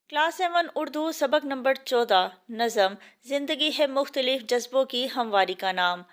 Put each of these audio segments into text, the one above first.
Class 7 Urdu सबक number 14 नज़म ज़िंदगी है मुख्तलिफ जज्बों की हमवारी का नाम।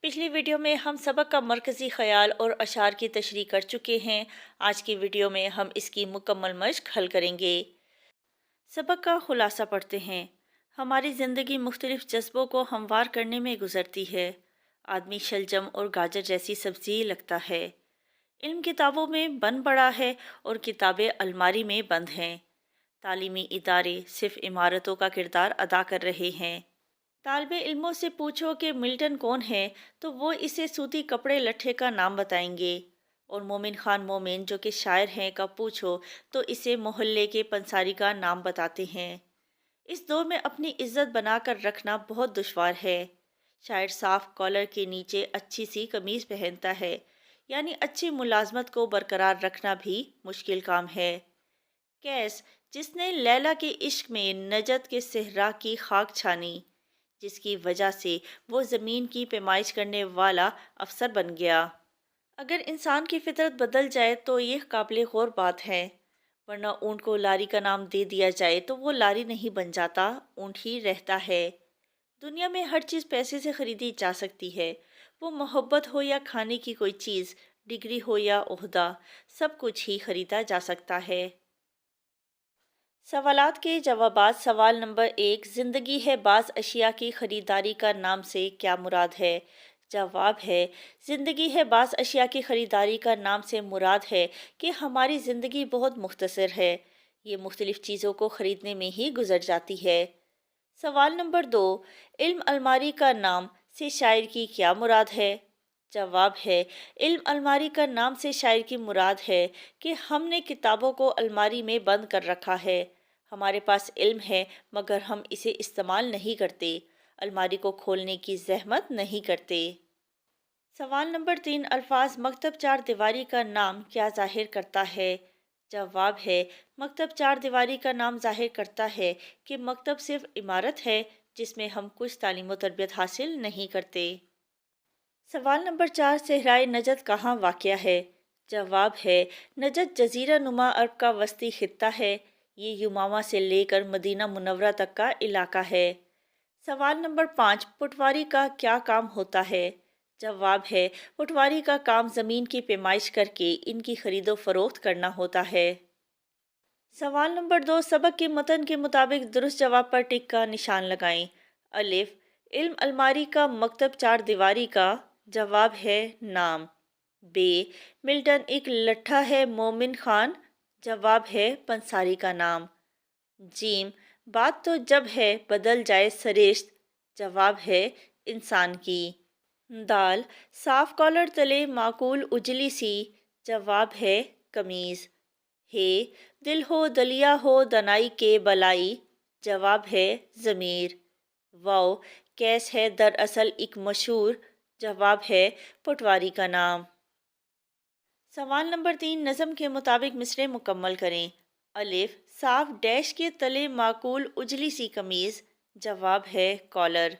पिछली वीडियो में हम सबक का मरकज़ी ख़याल और अशार की तशरीह कर चुके हैं। आज की वीडियो में हम इसकी मुकम्मल मश्क हल करेंगे। सबक का खुलासा पढ़ते हैं। हमारी ज़िंदगी मुख्तलिफ जज्बों को हमवार करने में गुजरती है। आदमी शलजम और गाजर जैसी सब्ज़ी लगता है। इल्म किताबों में बंद पड़ा है और किताबें अलमारी में बंद हैं। तालीमी इदारे सिर्फ इमारतों का किरदार अदा कर रहे हैं। तालिबे इल्मों से पूछो कि मिल्टन कौन है तो वो इसे सूती कपड़े लट्ठे का नाम बताएंगे। और मोमिन खान मोमिन जो कि शायर हैं का पूछो तो इसे मोहल्ले के पंसारी का नाम बताते हैं। इस दौर में अपनी इज्जत बनाकर रखना बहुत दुश्वार है। शायर साफ कॉलर के नीचे अच्छी सी कमीज पहनता है, यानी अच्छी मुलाजमत को बरकरार रखना भी मुश्किल काम है। कैस जिसने लैला के इश्क में नजत के सहरा की खाक छानी, जिसकी वजह से वो ज़मीन की पैमाइश करने वाला अफसर बन गया। अगर इंसान की फितरत बदल जाए तो ये काबिल गौर बात है, वरना ऊँट को लारी का नाम दे दिया जाए तो वो लारी नहीं बन जाता, ऊँट ही रहता है। दुनिया में हर चीज़ पैसे से ख़रीदी जा सकती है, वो मोहब्बत हो या खाने की कोई चीज़, डिग्री हो या ओहदा, सब कुछ ही ख़रीदा जा सकता है। सवालात के जवाबात। सवाल नंबर 1, ज़िंदगी है बाज़ अशिया की ख़रीदारी का नाम से क्या मुराद है? जवाब है, ज़िंदगी है बाज़ अशिया की ख़रीदारी का नाम से मुराद है कि हमारी ज़िंदगी बहुत मुख्तसर है, ये मुख्तलिफ़ चीज़ों को ख़रीदने में ही गुजर जाती है। सवाल नंबर 2, इल्म अलमारी का नाम से शायर की क्या मुराद है? जवाब है, इल्म अलमारी का नाम से शायर की मुराद है कि हमने किताबों को अलमारी में बंद कर रखा है। हमारे पास इल्म है मगर हम इसे इस्तेमाल नहीं करते, अलमारी को खोलने की जहमत नहीं करते। सवाल नंबर 3, अल्फाज मकतब चार दीवारी का नाम क्या जाहिर करता है? जवाब है, मकतब चार दीवारी का नाम जाहिर करता है कि मकतब सिर्फ इमारत है जिसमें हम कुछ तालीम व तरबियत हासिल नहीं करते। सवाल नंबर 4, सहराए नजद कहाँ वाक़या है? जवाब है, नजद जजीरा नुमा अरब का वस्ती खित्ता है, ये युमामा से लेकर मदीना मुनव्वरा तक का इलाका है। सवाल नंबर 5, पटवारी का क्या काम होता है? जवाब है, पटवारी का काम ज़मीन की पैमाइश करके इनकी खरीदो फरोख्त करना होता है। सवाल नंबर 2, सबक के मतन के मुताबिक दुरुस्त जवाब पर टिक का निशान लगाएं। अलिफ, इल्म अलमारी का मकतब चार दीवारी का। जवाब है नाम। बे, मिल्टन एक लट्ठा है मोमिन खान। जवाब है पंसारी का नाम। जीम, बात तो जब है बदल जाए सरिश्त। जवाब है इंसान की। दाल, साफ कॉलर तले माकूल उजली सी। जवाब है कमीज। हे, दिल हो दलिया हो दनाई के बलाई। जवाब है ज़मीर। वाओ, कैस है दरअसल एक मशहूर। जवाब है पटवारी का नाम। सवाल नंबर 3, नज़म के मुताबिक मिसरे मुकम्मल करें। अलिफ, साफ डैश के तले माकूल उजली सी कमीज़। जवाब है कॉलर।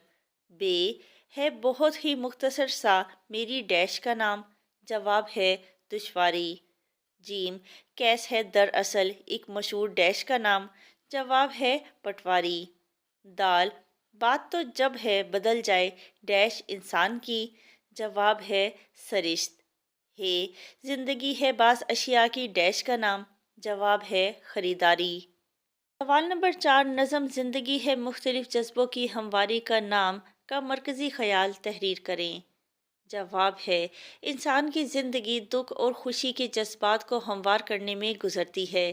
बे, है बहुत ही मुख्तसर सा मेरी डैश का नाम। जवाब है दुश्वारी। जीम, कैस है दरअसल एक मशहूर डैश का नाम। जवाब है पटवारी। दाल, बात तो जब है बदल जाए डैश इंसान की। जवाब है सरिश्त। हे, जिंदगी है बास अशिया की डैश का नाम। जवाब है खरीदारी। सवाल नंबर 4, नज़म ज़िंदगी है मुख्तलिफ जज्बों की हमवारी का नाम का मरकज़ी ख़याल तहरीर करें। जवाब है, इंसान की ज़िंदगी दुख और खुशी के जज्बात को हमवार करने में गुजरती है।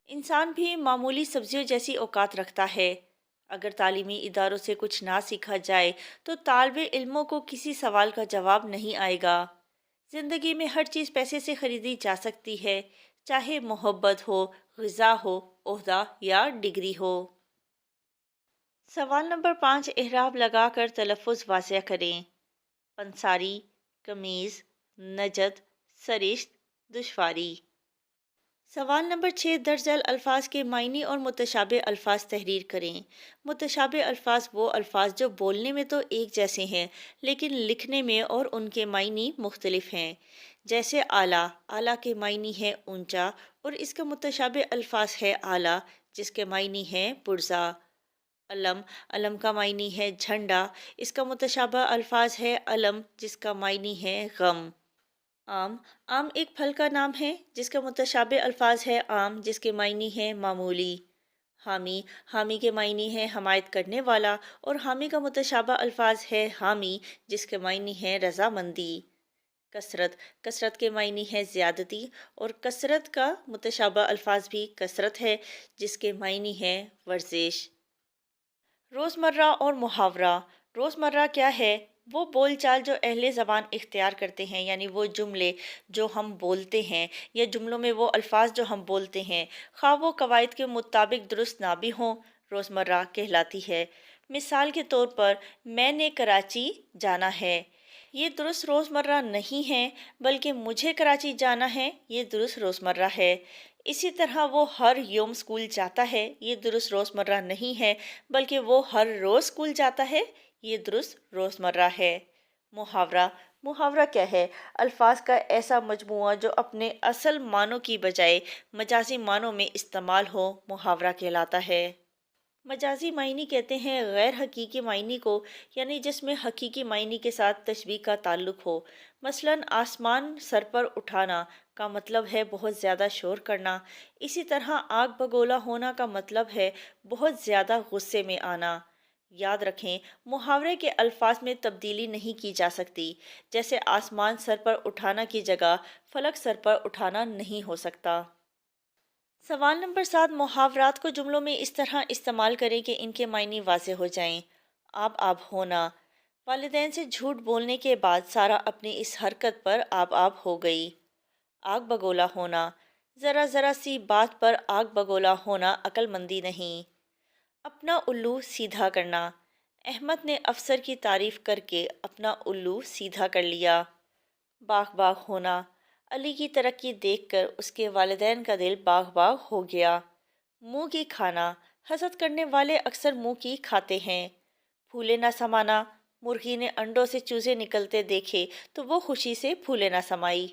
इंसान भी मामूली सब्जियों जैसी औकात रखता है। अगर तालीमी इदारों से कुछ ना सीखा जाए तो तालिबे इल्मों को किसी सवाल का जवाब नहीं आएगा। ज़िंदगी में हर चीज़ पैसे से ख़रीदी जा सकती है, चाहे मोहब्बत हो, ग़िज़ा हो, ओहदा या डिग्री हो। सवाल नंबर 5, एहराब लगा कर तलफ़ुज़ वाज़ह करें। पंसारी, कमीज़, नजद, सरिश्त, दुश्वारी। सवाल नंबर 6, दर्जल अल्फाज के मायने और मुतशाबे अल्फाज तहरीर करें। मुतशाबे अल्फाज वो अल्फाज जो बोलने में तो एक जैसे हैं लेकिन लिखने में और उनके मायने मुख्तलिफ हैं। जैसे आला, आला के मायने है ऊंचा और इसका मुतशाबे अल्फाज है आला جس کے معنی ہیں پرزا۔ علم، علم کا معنی ہے جھنڈا، اس کا متشابہ الفاظ ہے علم جس کا معنی ہے غم۔ آم، آم ایک پھل کا نام ہے جس کا متشابہ الفاظ ہے عام جس کے معنی ہے معمولی۔ حامی، حامی کے معنی ہے حمایت کرنے والا اور حامی کا متشابہ الفاظ ہے حامی جس کے معنی ہے رضامندی۔ کثرت، کثرت کے معنی ہے زیادتی اور کثرت کا متشابہ الفاظ بھی کثرت ہے جس کے معنی ہے ورزش۔ روزمرہ اور محاورہ۔ روزمرہ کیا ہے؟ وہ بول چال جو اہل زبان اختیار کرتے ہیں، یعنی وہ جملے جو ہم بولتے ہیں یا جملوں میں وہ الفاظ جو ہم بولتے ہیں، خواہ وہ قواعد کے مطابق درست نہ بھی ہوں، روزمرہ کہلاتی ہے۔ مثال کے طور پر میں نے کراچی جانا ہے، یہ درست روزمرہ نہیں ہے، بلکہ مجھے کراچی جانا ہے یہ درست روزمرہ ہے۔ اسی طرح وہ ہر یوم اسکول جاتا ہے، یہ درست روزمرہ نہیں ہے، بلکہ وہ ہر روز اسکول جاتا ہے، یہ درست روزمرہ ہے۔ محاورہ، محاورہ کیا ہے؟ الفاظ کا ایسا مجموعہ جو اپنے اصل معنوں کی بجائے مجازی معنوں میں استعمال ہو، محاورہ کہلاتا ہے۔ مجازی معنی کہتے ہیں غیر حقیقی معنی کو، یعنی جس میں حقیقی معنی کے ساتھ تشبیہ کا تعلق ہو۔ مثلاً آسمان سر پر اٹھانا کا مطلب ہے بہت زیادہ شور کرنا، اسی طرح آگ بگولا ہونا کا مطلب ہے بہت زیادہ غصے میں آنا۔ یاد رکھیں، محاورے کے الفاظ میں تبدیلی نہیں کی جا سکتی، جیسے آسمان سر پر اٹھانا کی جگہ فلک سر پر اٹھانا نہیں ہو سکتا۔ سوال نمبر 7، محاورات کو جملوں میں اس طرح استعمال کریں کہ ان کے معنی واضح ہو جائیں۔ آب آب ہونا، والدین سے جھوٹ بولنے کے بعد سارہ اپنی اس حرکت پر آب آب ہو گئی۔ آگ بگولا ہونا، ذرا ذرا سی بات پر آگ بگولا ہونا عقل مندی نہیں۔ اپنا الو سیدھا کرنا، احمد نے افسر کی تعریف کر کے اپنا الو سیدھا کر لیا۔ باغ باغ ہونا، علی کی ترقی دیکھ کر اس کے والدین کا دل باغ باغ ہو گیا۔ منہ کی کھانا، حسد کرنے والے اکثر منہ کی کھاتے ہیں۔ پھولے نہ سمانا، مرغی نے انڈوں سے چوزے نکلتے دیکھے تو وہ خوشی سے پھولے نہ سمائی۔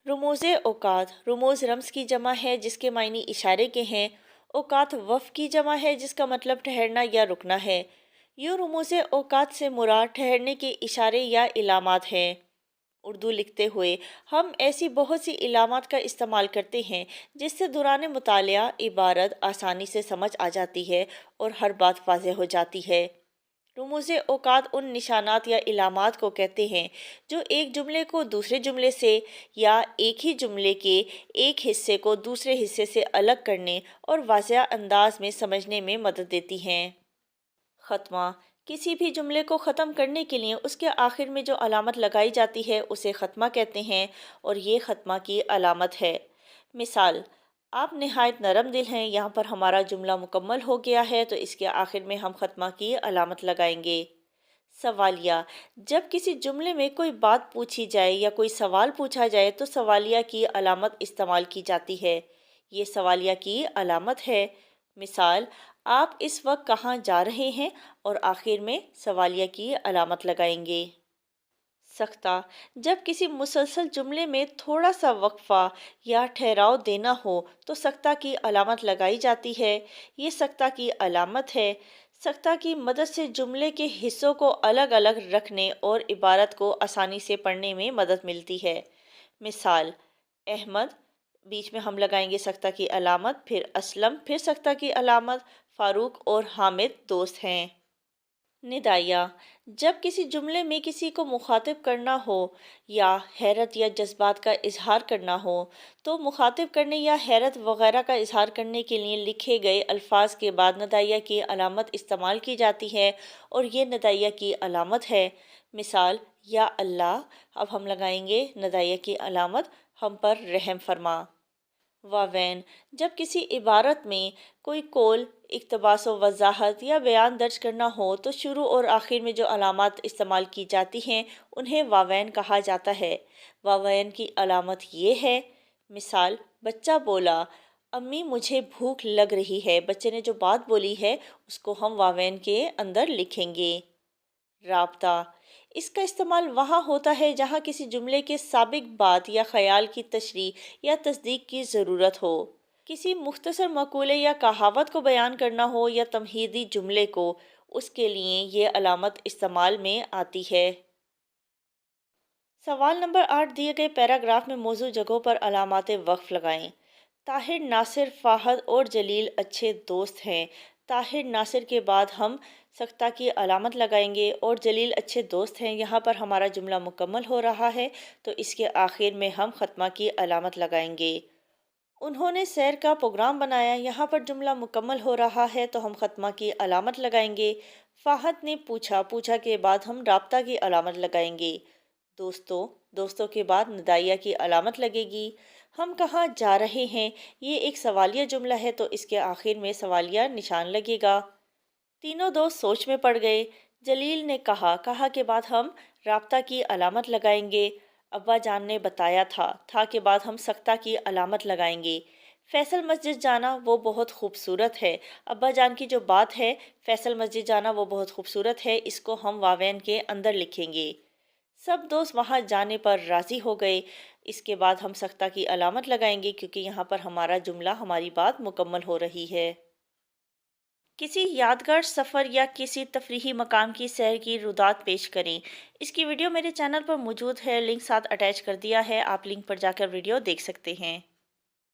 رموز اوقات، رموز رمز کی جمع ہے جس کے معنی اشارے کے ہیں، اوقات وقف کی جمع ہے جس کا مطلب ٹھہرنا یا رکنا ہے۔ یوں رموز اوقات سے مراد ٹھہرنے کے اشارے یا علامات ہیں۔ اردو لکھتے ہوئے ہم ایسی بہت سی علامات کا استعمال کرتے ہیں جس سے دوران مطالعہ عبارت آسانی سے سمجھ آ جاتی ہے اور ہر بات واضح ہو جاتی ہے۔ رموز اوقات ان نشانات یا علامات کو کہتے ہیں جو ایک جملے کو دوسرے جملے سے یا ایک ہی جملے کے ایک حصے کو دوسرے حصے سے الگ کرنے اور واضح انداز میں سمجھنے میں مدد دیتی ہیں۔ ختمہ، کسی بھی جملے کو ختم کرنے کے لیے اس کے آخر میں جو علامت لگائی جاتی ہے اسے ختمہ کہتے ہیں اور یہ ختمہ کی علامت ہے۔ مثال، آپ نہایت نرم دل ہیں، یہاں پر ہمارا جملہ مکمل ہو گیا ہے تو اس کے آخر میں ہم ختمہ کی علامت لگائیں گے۔ سوالیہ، جب کسی جملے میں کوئی بات پوچھی جائے یا کوئی سوال پوچھا جائے تو سوالیہ کی علامت استعمال کی جاتی ہے، یہ سوالیہ کی علامت ہے۔ مثال، آپ اس وقت کہاں جا رہے ہیں اور آخر میں سوالیہ کی علامت لگائیں گے۔ سکتہ، جب کسی مسلسل جملے میں تھوڑا سا وقفہ یا ٹھہراؤ دینا ہو تو سکتہ کی علامت لگائی جاتی ہے، یہ سکتہ کی علامت ہے۔ سکتہ کی مدد سے جملے کے حصوں کو الگ الگ رکھنے اور عبارت کو آسانی سے پڑھنے میں مدد ملتی ہے۔ مثال، احمد، بیچ میں ہم لگائیں گے سکتہ کی علامت، پھر اسلم، پھر سکتہ کی علامت، فاروق اور حامد دوست ہیں۔ ندائیہ، جب کسی جملے میں کسی کو مخاطب کرنا ہو یا حیرت یا جذبات کا اظہار کرنا ہو تو مخاطب کرنے یا حیرت وغیرہ کا اظہار کرنے کے لیے لکھے گئے الفاظ کے بعد ندائیہ کی علامت استعمال کی جاتی ہے اور یہ ندائیہ کی علامت ہے۔ مثال، یا اللہ، اب ہم لگائیں گے ندائیہ کی علامت، ہم پر رحم فرما۔ واوین، جب کسی عبارت میں کوئی قول، اقتباس و وضاحت یا بیان درج کرنا ہو تو شروع اور آخر میں جو علامات استعمال کی جاتی ہیں انہیں واوین کہا جاتا ہے۔ واوین کی علامت یہ ہے۔ مثال، بچہ بولا، امی مجھے بھوک لگ رہی ہے، بچے نے جو بات بولی ہے اس کو ہم واوین کے اندر لکھیں گے۔ رابطہ، اس کا استعمال وہاں ہوتا ہے جہاں کسی جملے کے سابق بات یا خیال کی تشریح یا تصدیق کی ضرورت ہو۔ किसी मुख्तसर मक़ूले या कहावत को बयान करना हो या तमहीदी जुमले को, उसके लिए ये अलामत इस्तेमाल में आती है। सवाल नंबर 8 दिए गए पैराग्राफ में मौजूद जगहों पर अलामात वक्फ लगाएं। ताहिर, नासिर, फ़ाहद और जलील अच्छे दोस्त हैं। ताहिर, नासिर के बाद हम सख्ता की अलामत लगाएंगे और जलील अच्छे दोस्त हैं। यहाँ पर हमारा जुमला मुकम्मल हो रहा है, तो इसके आखिर में हम ख़त्मा की अलामत लगाएंगे। उन्होंने सैर का प्रोग्राम बनाया, यहाँ पर जुमला मुकम्मल हो रहा है, तो हम ख़त्मा की अलामत लगाएंगे। फ़ाहद ने पूछा, पूछा के बाद हम राब्ता की अलामत लगाएंगे। दोस्तों, दोस्तों के बाद निदाइया की अलामत लगेगी। हम कहाँ जा रहे हैं, ये एक सवालिया जुमला है, तो इसके आखिर में सवालिया निशान लगेगा। तीनों दोस्त सोच में पड़ गए। जलील ने कहा, कहा के बाद हम राब्ता की अलामत लगाएंगे। अब्बा जान ने बताया था के बाद हम सख्ता की अलामत लगाएंगे। फैसल मस्जिद जाना वो बहुत खूबसूरत है। अब्बा जान की जो बात है, फैसल मस्जिद जाना वो बहुत खूबसूरत है, इसको हम वावेन के अंदर लिखेंगे। सब दोस्त वहां जाने पर राज़ी हो गए। इसके बाद हम सख्ता की अलामत लगाएंगे, क्योंकि यहाँ पर हमारा जुमला, हमारी बात मुकम्मल हो रही है। किसी यादगार सफ़र या किसी तफरीही मकाम की सैर की रुदात पेश करें। इसकी वीडियो मेरे चैनल पर मौजूद है, लिंक साथ अटैच कर दिया है, आप लिंक पर जाकर वीडियो देख सकते हैं।